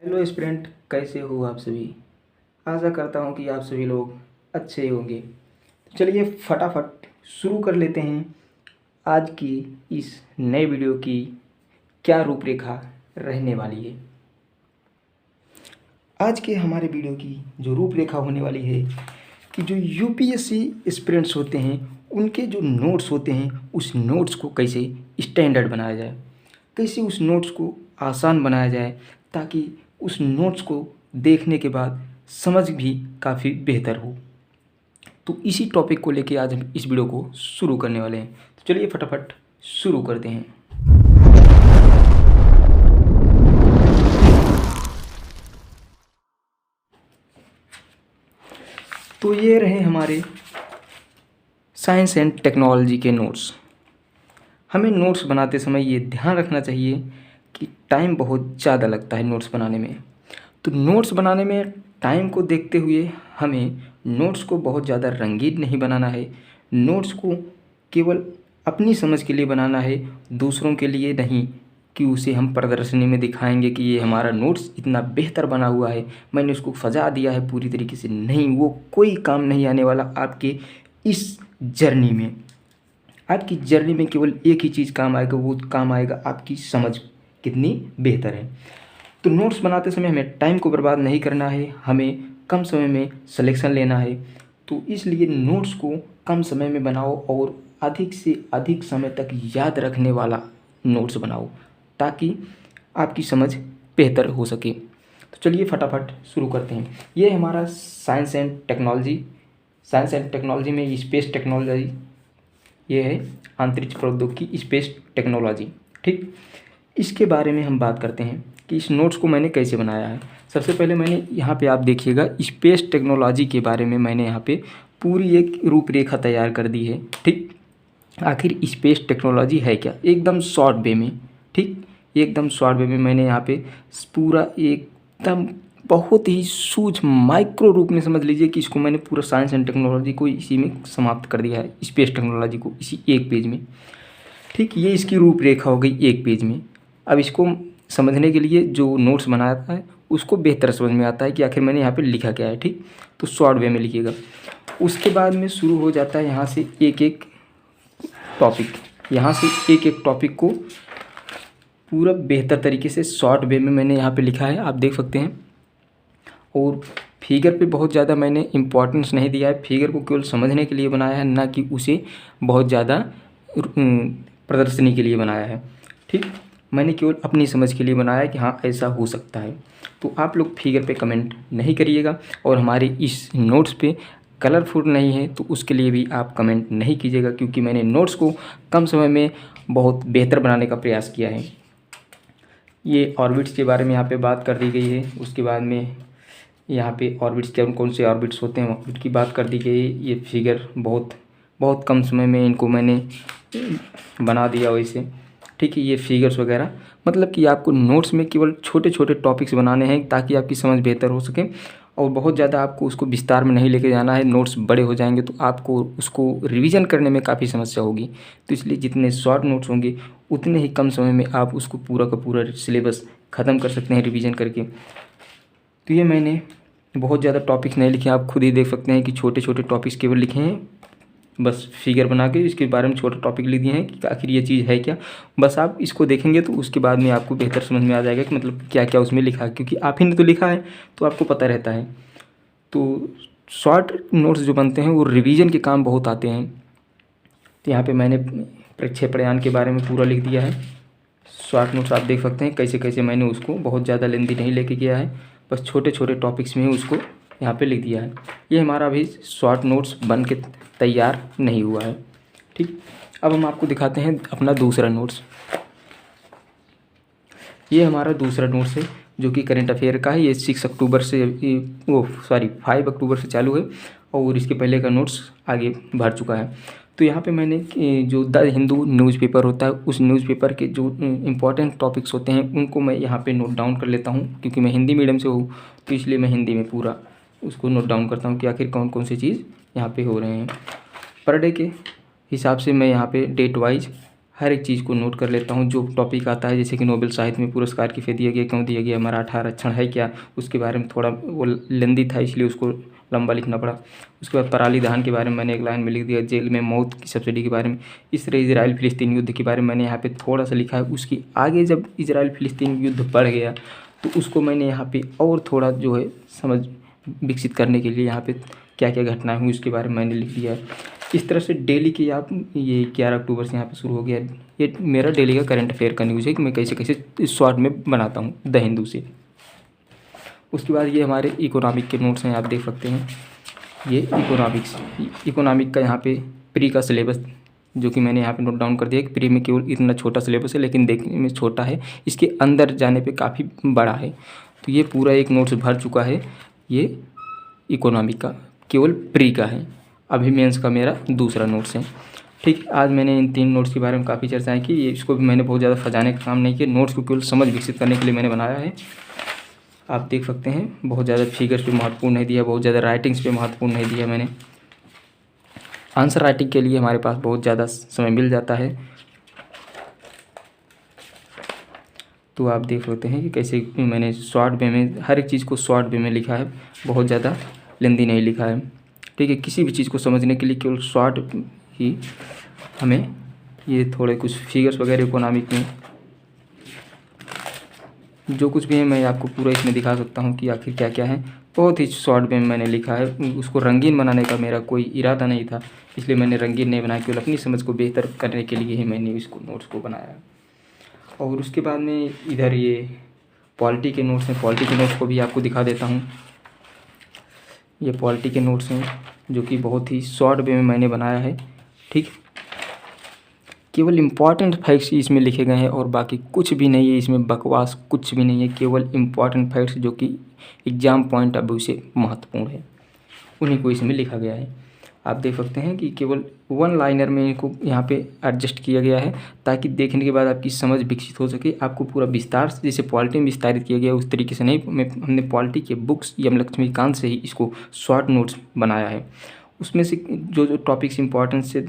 Hello student, कैसे हो आप सभी। आशा करता हूँ कि आप सभी लोग अच्छे होंगे। तो चलिए फटाफट शुरू कर लेते हैं आज की इस नए वीडियो की क्या रूपरेखा रहने वाली है। आज के हमारे वीडियो की जो रूपरेखा होने वाली है कि जो यूपीएससी एस्पिरेंट्स होते हैं उनके जो नोट्स होते हैं उस नोट्स को कैसे स्टैंडर्ड बनाया जाए, कैसे उस नोट्स को आसान बनाया जाए ताकि उस नोट्स को देखने के बाद समझ भी काफ़ी बेहतर हो। तो इसी टॉपिक को लेके आज हम इस वीडियो को शुरू करने वाले हैं। तो चलिए फटाफट शुरू करते हैं। तो ये रहे हमारे साइंस एंड टेक्नोलॉजी के नोट्स। हमें नोट्स बनाते समय ये ध्यान रखना चाहिए कि टाइम बहुत ज़्यादा लगता है नोट्स बनाने में। तो नोट्स बनाने में टाइम को देखते हुए हमें नोट्स को बहुत ज़्यादा रंगीन नहीं बनाना है। नोट्स को केवल अपनी समझ के लिए बनाना है, दूसरों के लिए नहीं कि उसे हम प्रदर्शनी में दिखाएंगे कि ये हमारा नोट्स इतना बेहतर बना हुआ है, मैंने उसको सजा दिया है पूरी तरीके से। नहीं, वो कोई काम नहीं आने वाला आपके इस जर्नी में। आपकी जर्नी में केवल एक ही चीज़ काम आएगा, वो काम आएगा आपकी समझ कितनी बेहतर है। तो नोट्स बनाते समय हमें टाइम को बर्बाद नहीं करना है, हमें कम समय में सिलेक्शन लेना है। तो इसलिए नोट्स को कम समय में बनाओ और अधिक से अधिक समय तक याद रखने वाला नोट्स बनाओ ताकि आपकी समझ बेहतर हो सके। तो चलिए फटाफट शुरू करते हैं। ये हमारा साइंस एंड टेक्नोलॉजी में स्पेस टेक्नोलॉजी, ये है अंतरिक्ष प्रौद्योगिकी स्पेस टेक्नोलॉजी। ठीक, इसके बारे में हम बात करते हैं कि इस नोट्स को मैंने कैसे बनाया है। सबसे पहले मैंने यहाँ पे आप देखिएगा स्पेस टेक्नोलॉजी के बारे में मैंने यहाँ पे पूरी एक रूपरेखा तैयार कर दी है। ठीक, आखिर स्पेस टेक्नोलॉजी है क्या, एकदम शॉर्ट वे में। ठीक, एकदम शॉर्ट वे में मैंने यहाँ पे पूरा एकदम बहुत ही सूक्ष्म माइक्रो रूप में समझ लीजिए कि इसको मैंने पूरा साइंस एंड टेक्नोलॉजी को इसी में समाप्त कर दिया है, स्पेस टेक्नोलॉजी को इसी एक पेज में। ठीक, ये इसकी रूपरेखा हो गई एक पेज में। अब इसको समझने के लिए जो नोट्स बनाया है उसको बेहतर समझ में आता है कि आखिर मैंने यहाँ पे लिखा क्या है। ठीक, तो शॉर्ट वे में लिखिएगा। उसके बाद में शुरू हो जाता है यहाँ से एक एक टॉपिक, यहाँ से एक एक टॉपिक को पूरा बेहतर तरीके से शॉर्ट वे में मैंने यहाँ पे लिखा है, आप देख सकते हैं। और फिगर पे बहुत ज़्यादा मैंने इम्पोर्टेंस नहीं दिया है, फिगर को केवल समझने के लिए बनाया है, ना कि उसे बहुत ज़्यादा प्रदर्शनी के लिए बनाया है। ठीक, मैंने केवल अपनी समझ के लिए बनाया है कि हाँ ऐसा हो सकता है। तो आप लोग फिगर पे कमेंट नहीं करिएगा और हमारे इस नोट्स पे कलरफुल नहीं है तो उसके लिए भी आप कमेंट नहीं कीजिएगा, क्योंकि मैंने नोट्स को कम समय में बहुत बेहतर बनाने का प्रयास किया है। ये ऑर्बिट्स के बारे में यहाँ पे बात कर दी गई है। उसके बाद में यहाँ पे ऑर्बिट्स कौन कौन से ऑर्बिट्स होते हैं ऑर्बिट की बात कर दी गई है। ये फिगर बहुत बहुत कम समय में इनको मैंने बना दिया वैसे। ठीक है, ये फिगर्स वगैरह मतलब कि आपको नोट्स में केवल छोटे छोटे टॉपिक्स बनाने हैं ताकि आपकी समझ बेहतर हो सके, और बहुत ज़्यादा आपको उसको विस्तार में नहीं लेके जाना है। नोट्स बड़े हो जाएंगे तो आपको उसको रिवीजन करने में काफ़ी समस्या होगी। तो इसलिए जितने शॉर्ट नोट्स होंगे उतने ही कम समय में आप उसको पूरा का पूरा सिलेबस ख़त्म कर सकते हैं रिवीजन करके। तो ये मैंने बहुत ज़्यादा टॉपिक्स नहीं लिखे, आप खुद ही देख सकते हैं कि छोटे छोटे टॉपिक्स केवल लिखे हैं, बस फिगर बना के इसके बारे में छोटा टॉपिक लिख दिए हैं कि आखिर ये चीज़ है क्या। बस आप इसको देखेंगे तो उसके बाद में आपको बेहतर समझ में आ जाएगा कि मतलब क्या क्या उसमें लिखा है, क्योंकि आप ही ने तो लिखा है तो आपको पता रहता है। तो शॉर्ट नोट्स जो बनते हैं वो रिवीजन के काम बहुत आते हैं। तो यहाँ पे मैंने प्रक्षेपण के बारे में पूरा लिख दिया है। शॉर्ट नोट्स आप देख सकते हैं कैसे कैसे मैंने उसको बहुत ज़्यादा लेंथी नहीं लेके गया है, बस छोटे छोटे टॉपिक्स में ही उसको यहाँ पे लिख दिया है। ये हमारा अभी शॉर्ट नोट्स बन के तैयार नहीं हुआ है। ठीक, अब हम आपको दिखाते हैं अपना दूसरा नोट्स। ये हमारा दूसरा नोट्स है जो कि करंट अफेयर का है। ये 6 अक्टूबर से 5 अक्टूबर से चालू है और इसके पहले का नोट्स आगे बढ़ चुका है। तो यहाँ पे मैंने जो द हिंदू न्यूज़पेपर होता है उस न्यूज़पेपर के जो इम्पोर्टेंट टॉपिक्स होते हैं उनको मैं यहाँ पे नोट डाउन कर लेता हूँ, क्योंकि मैं हिंदी मीडियम से हूँ तो इसलिए मैं हिंदी में पूरा उसको नोट डाउन करता हूँ कि आखिर कौन कौन सी चीज़ यहाँ पे हो रहे हैं। पर डे के हिसाब से मैं यहाँ पे डेट वाइज हर एक चीज़ को नोट कर लेता हूँ। जो टॉपिक आता है, जैसे कि नोबेल साहित्य में पुरस्कार किसे दिया गया, क्यों दिया गया, मराठा आरक्षण है क्या, उसके बारे में थोड़ा वो लेंदी था इसलिए उसको लंबा लिखना पड़ा। उसके बाद पराली दहन के बारे में मैंने एक लाइन में लिख दिया, जेल में मौत की सब्सिडी के बारे में। इस तरह इजराइल फिलिस्तीन युद्ध के बारे में मैंने यहाँ पे थोड़ा सा लिखा है। उसकी आगे जब इजराइल फिलिस्तीन युद्ध बढ़ गया तो उसको मैंने यहाँ पे और थोड़ा जो है समझ विकसित करने के लिए यहाँ पे क्या क्या घटनाएं हुई उसके बारे में मैंने लिख दिया है। इस तरह से डेली की आप ये 11 अक्टूबर से यहाँ पे शुरू हो गया। ये मेरा डेली का करंट अफेयर का न्यूज़ है कि मैं कैसे कैसे शॉर्ट में बनाता हूँ द हिंदू से। उसके बाद ये हमारे इकोनॉमिक के नोट्स हैं, आप देख सकते हैं। ये इकोनॉमिक का यहाँ पे प्री का सिलेबस जो कि मैंने यहाँ पे नोट डाउन कर दिया कि प्री में केवल इतना छोटा सिलेबस है, लेकिन देखने में छोटा है, इसके अंदर जाने पे काफ़ी बड़ा है। तो ये पूरा एक नोट्स भर चुका है। ये इकोनॉमिक का केवल प्री का है, अभी मेंस का मेरा दूसरा नोट्स है। ठीक, आज मैंने इन 3 नोट्स के बारे में काफ़ी चर्चाएँ की। इसको भी मैंने बहुत ज़्यादा फजाने का काम नहीं किया, नोट्स को केवल समझ विकसित करने के लिए मैंने बनाया है। आप देख सकते हैं, बहुत ज़्यादा फिगर्स पे महत्वपूर्ण नहीं दिया, बहुत ज़्यादा राइटिंग्स पे महत्वपूर्ण नहीं दिया मैंने। आंसर राइटिंग के लिए हमारे पास बहुत ज़्यादा समय मिल जाता है। तो आप देख सकते हैं कि कैसे मैंने शॉर्ट वे में हर एक चीज़ को शॉर्ट वे में लिखा है, बहुत ज़्यादा लेंदी नहीं लिखा है। ठीक है, किसी भी चीज़ को समझने के लिए केवल शॉर्ट ही हमें ये थोड़े कुछ फिगर्स वगैरह इकोनॉमिक में जो कुछ भी है मैं आपको पूरा इसमें दिखा सकता हूँ कि आखिर क्या क्या है। बहुत ही शॉर्ट में मैंने लिखा है, उसको रंगीन बनाने का मेरा कोई इरादा नहीं था, इसलिए मैंने रंगीन नहीं बनाया, केवल अपनी समझ को बेहतर करने के लिए ही मैंने इसको नोट्स को बनाया। और उसके बाद में इधर ये पॉलिटी के नोट्स हैं, पॉलिटी के नोट्स को भी आपको दिखा देता हूँ। ये पॉलिटी के नोट्स हैं जो कि बहुत ही शॉर्ट वे में मैंने बनाया है। ठीक, केवल इम्पॉर्टेंट फैक्ट्स इसमें लिखे गए हैं और बाकी कुछ भी नहीं है इसमें, बकवास कुछ भी नहीं है, केवल इम्पॉर्टेंट फैक्ट्स जो कि एग्ज़ाम पॉइंट ऑफ व्यू से महत्वपूर्ण है, उन्हीं को इसमें लिखा गया है। आप देख सकते हैं कि केवल 1 लाइनर में इनको यहाँ पे एडजस्ट किया गया है ताकि देखने के बाद आपकी समझ विकसित हो सके। आपको पूरा विस्तार से जैसे पॉलिटी में विस्तारित किया गया उस तरीके से नहीं, हमने पॉलिटी के बुक्स यम लक्ष्मीकांत से ही इसको शॉर्ट नोट्स बनाया है। उसमें से जो जो टॉपिक्स इंपॉर्टेंस से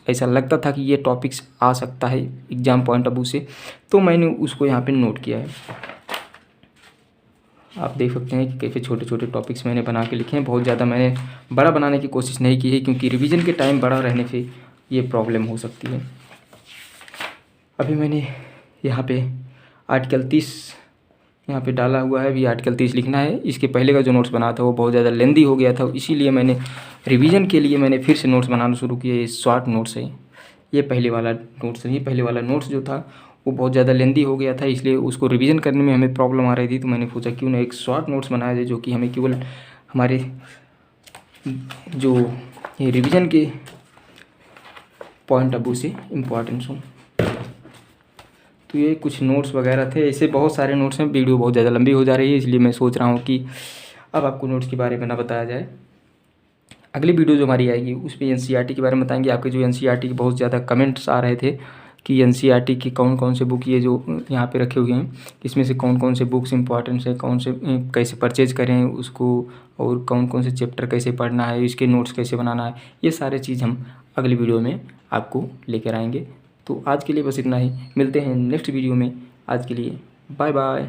ऐसा लगता था कि ये टॉपिक्स आ सकता है एग्ज़ाम पॉइंट ऑफ व्यू से, तो मैंने उसको यहाँ पे नोट किया है। आप देख सकते हैं कि कैसे छोटे छोटे टॉपिक्स मैंने बना के लिखे हैं। बहुत ज़्यादा मैंने बड़ा बनाने की कोशिश नहीं की है क्योंकि रिवीजन के टाइम बड़ा रहने से ये प्रॉब्लम हो सकती है। अभी मैंने यहाँ पे आर्टिकल 30 यहाँ पे डाला हुआ है, अभी आर्टिकल 30 लिखना है। इसके पहले का जो नोट्स बना था वो बहुत ज़्यादा लेंदी हो गया था, इसीलिए मैंने रिवीजन के लिए मैंने फिर से नोट्स बनाना शुरू किया। ये शॉर्ट नोट्स है, ये पहले वाला नोट्स नहीं, पहले वाला नोट्स जो था वो बहुत ज़्यादा लेंदी हो गया था, इसलिए उसको रिवीजन करने में हमें प्रॉब्लम आ रही थी। तो मैंने सोचा क्यों ना एक शॉर्ट नोट्स बनाया जाए जो कि हमें केवल हमारे जो ये रिवीजन के पॉइंट ऑफ व्यू से इम्पोर्टेंस हो। तो ये कुछ नोट्स वगैरह थे, ऐसे बहुत सारे नोट्स हैं। वीडियो बहुत ज़्यादा लंबी हो जा रही है, इसलिए मैं सोच रहा हूँ कि अब आपको नोट्स के बारे में ना बताया जाए। अगली वीडियो जो हमारी आएगी उसमें एनसीईआरटी के बारे में बताएंगे। आपके जो एनसीईआरटी के बहुत ज़्यादा कमेंट्स आ रहे थे कि एनसीईआरटी की कौन कौन से बुक ये जो यहाँ पे रखे हुए हैं, इसमें से कौन कौन से बुक्स इंपॉर्टेंट है, कौन से कैसे परचेज करें उसको, और कौन कौन से चैप्टर कैसे पढ़ना है, इसके नोट्स कैसे बनाना है, ये सारे चीज़ हम अगली वीडियो में आपको लेकर आएंगे। तो आज के लिए बस इतना ही, मिलते हैं नेक्स्ट वीडियो में। आज के लिए बाय बाय।